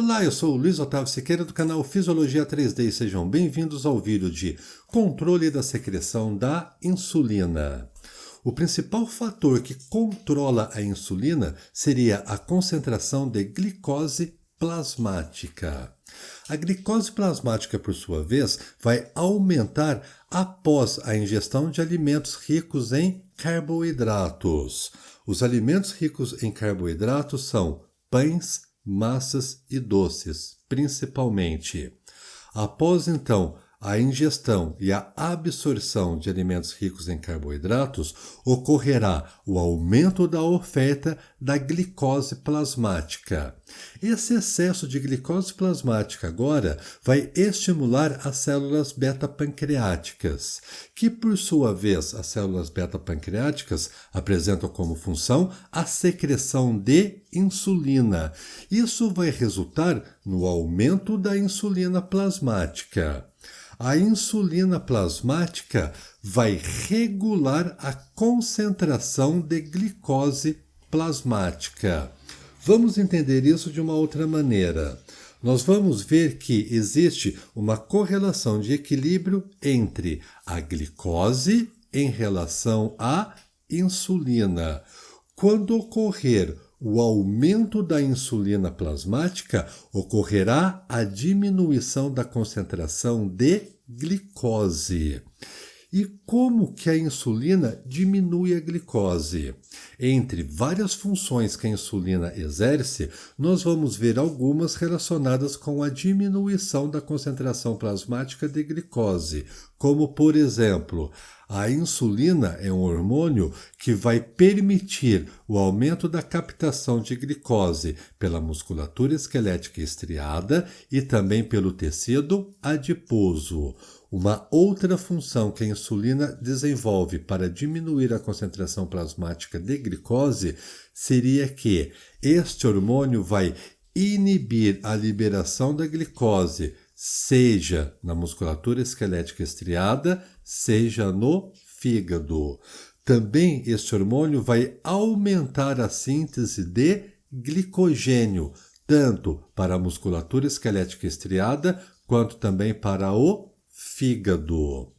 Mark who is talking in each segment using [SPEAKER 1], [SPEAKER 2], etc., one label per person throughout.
[SPEAKER 1] Olá, eu sou o Luiz Otávio Siqueira do canal Fisiologia 3D e sejam bem-vindos ao vídeo de controle da secreção da insulina. O principal fator que controla a insulina seria a concentração de glicose plasmática. A glicose plasmática, por sua vez, vai aumentar após a ingestão de alimentos ricos em carboidratos. Os alimentos ricos em carboidratos são pães, massas e doces, principalmente. Após, então, a ingestão e a absorção de alimentos ricos em carboidratos, ocorrerá o aumento da oferta da glicose plasmática. Esse excesso de glicose plasmática agora vai estimular as células beta-pancreáticas, que por sua vez as células beta-pancreáticas apresentam como função a secreção de insulina. Isso vai resultar no aumento da insulina plasmática. A insulina plasmática vai regular a concentração de glicose plasmática. Vamos entender isso de uma outra maneira. Nós vamos ver que existe uma correlação de equilíbrio entre a glicose em relação à insulina. Quando ocorrer o aumento da insulina plasmática, ocorrerá a diminuição da concentração de glicose. E como que a insulina diminui a glicose? Entre várias funções que a insulina exerce, nós vamos ver algumas relacionadas com a diminuição da concentração plasmática de glicose, como, por exemplo, a insulina é um hormônio que vai permitir o aumento da captação de glicose pela musculatura esquelética estriada e também pelo tecido adiposo. Uma outra função que a insulina desenvolve para diminuir a concentração plasmática de glicose seria que este hormônio vai inibir a liberação da glicose, seja na musculatura esquelética estriada, seja no fígado. Também este hormônio vai aumentar a síntese de glicogênio, tanto para a musculatura esquelética estriada, quanto também para o fígado.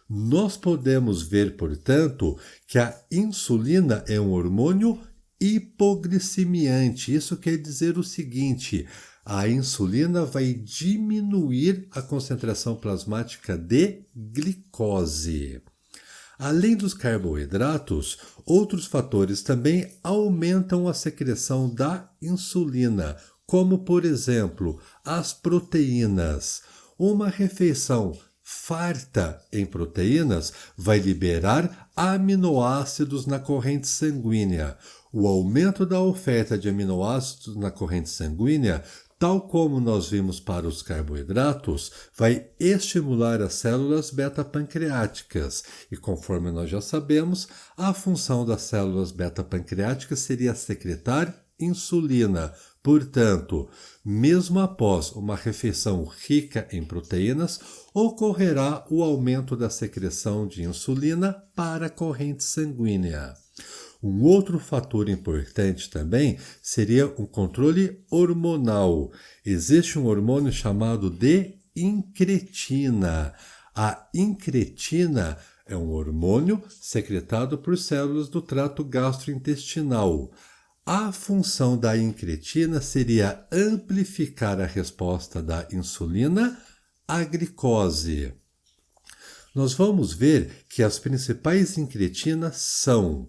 [SPEAKER 1] Nós podemos ver, portanto, que a insulina é um hormônio hipoglicemiante. Isso quer dizer o seguinte: a insulina vai diminuir a concentração plasmática de glicose. Além dos carboidratos, outros fatores também aumentam a secreção da insulina, como, por exemplo, as proteínas. Uma refeição farta em proteínas vai liberar aminoácidos na corrente sanguínea. O aumento da oferta de aminoácidos na corrente sanguínea, tal como nós vimos para os carboidratos, vai estimular as células beta-pancreáticas. E conforme nós já sabemos, a função das células beta-pancreáticas seria secretar insulina. Portanto, mesmo após uma refeição rica em proteínas, ocorrerá o aumento da secreção de insulina para a corrente sanguínea. Um outro fator importante também seria o controle hormonal. Existe um hormônio chamado de incretina. A incretina é um hormônio secretado por células do trato gastrointestinal. A função da incretina seria amplificar a resposta da insulina à glicose. Nós vamos ver que as principais incretinas são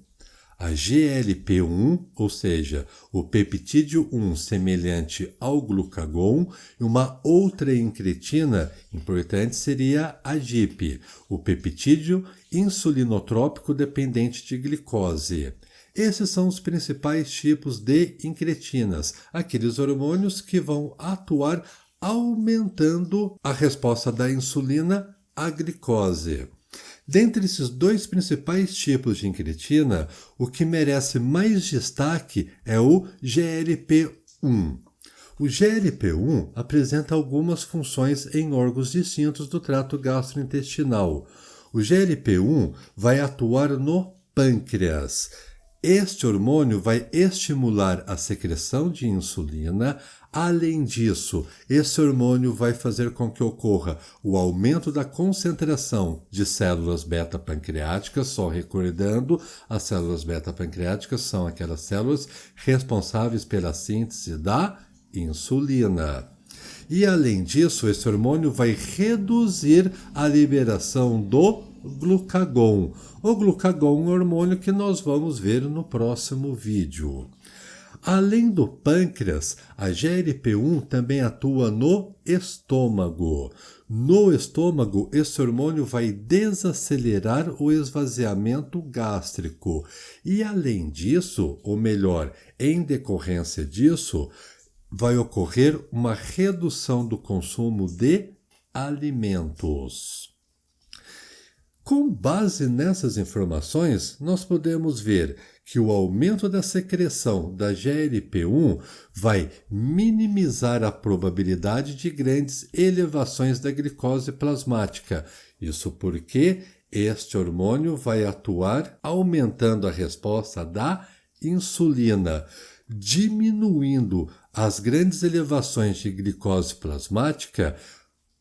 [SPEAKER 1] a GLP-1, ou seja, o peptídeo 1 semelhante ao glucagon, e uma outra incretina importante seria a GIP, o peptídeo insulinotrópico dependente de glicose. Esses são os principais tipos de incretinas, aqueles hormônios que vão atuar aumentando a resposta da insulina à glicose. Dentre esses dois principais tipos de incretina, o que merece mais destaque é o GLP-1. O GLP-1 apresenta algumas funções em órgãos distintos do trato gastrointestinal. O GLP-1 vai atuar no pâncreas. Este hormônio vai estimular a secreção de insulina. Além disso, esse hormônio vai fazer com que ocorra o aumento da concentração de células beta-pancreáticas. Só recordando, as células beta-pancreáticas são aquelas células responsáveis pela síntese da insulina. E além disso, esse hormônio vai reduzir a liberação do glucagon. O glucagon é um hormônio que nós vamos ver no próximo vídeo. Além do pâncreas, a GLP-1 também atua no estômago. No estômago, esse hormônio vai desacelerar o esvaziamento gástrico. E além disso, ou melhor, em decorrência disso, vai ocorrer uma redução do consumo de alimentos. Com base nessas informações, nós podemos ver que o aumento da secreção da GLP-1 vai minimizar a probabilidade de grandes elevações da glicose plasmática. Isso porque este hormônio vai atuar aumentando a resposta da insulina, diminuindo as grandes elevações de glicose plasmática.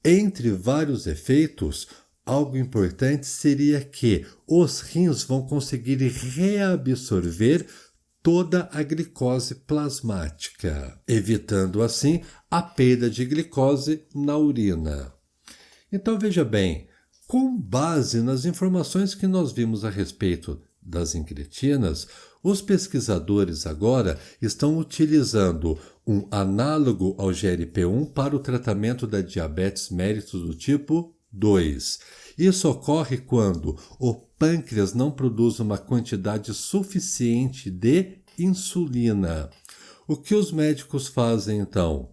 [SPEAKER 1] Entre vários efeitos, algo importante seria que os rins vão conseguir reabsorver toda a glicose plasmática, evitando assim a perda de glicose na urina. Então veja bem, com base nas informações que nós vimos a respeito das incretinas, os pesquisadores agora estão utilizando um análogo ao GLP-1 para o tratamento da diabetes mellitus do tipo 2. Isso ocorre quando o pâncreas não produz uma quantidade suficiente de insulina. O que os médicos fazem então?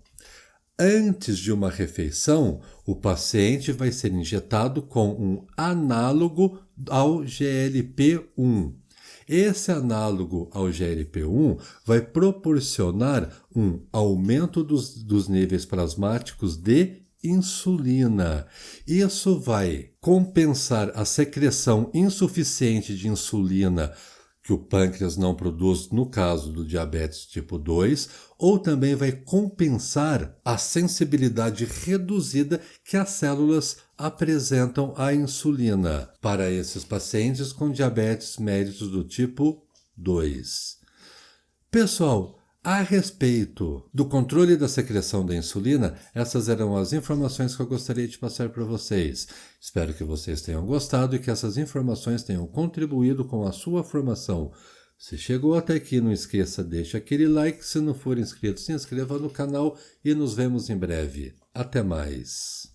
[SPEAKER 1] Antes de uma refeição, o paciente vai ser injetado com um análogo ao GLP-1. Esse análogo ao GLP-1 vai proporcionar um aumento dos níveis plasmáticos de insulina. Isso vai compensar a secreção insuficiente de insulina que o pâncreas não produz no caso do diabetes tipo 2, ou também vai compensar a sensibilidade reduzida que as células apresentam à insulina para esses pacientes com diabetes mellitus do tipo 2. Pessoal, a respeito do controle da secreção da insulina, essas eram as informações que eu gostaria de passar para vocês. Espero que vocês tenham gostado e que essas informações tenham contribuído com a sua formação. Se chegou até aqui, não esqueça, deixe aquele like. Se não for inscrito, se inscreva no canal e nos vemos em breve. Até mais!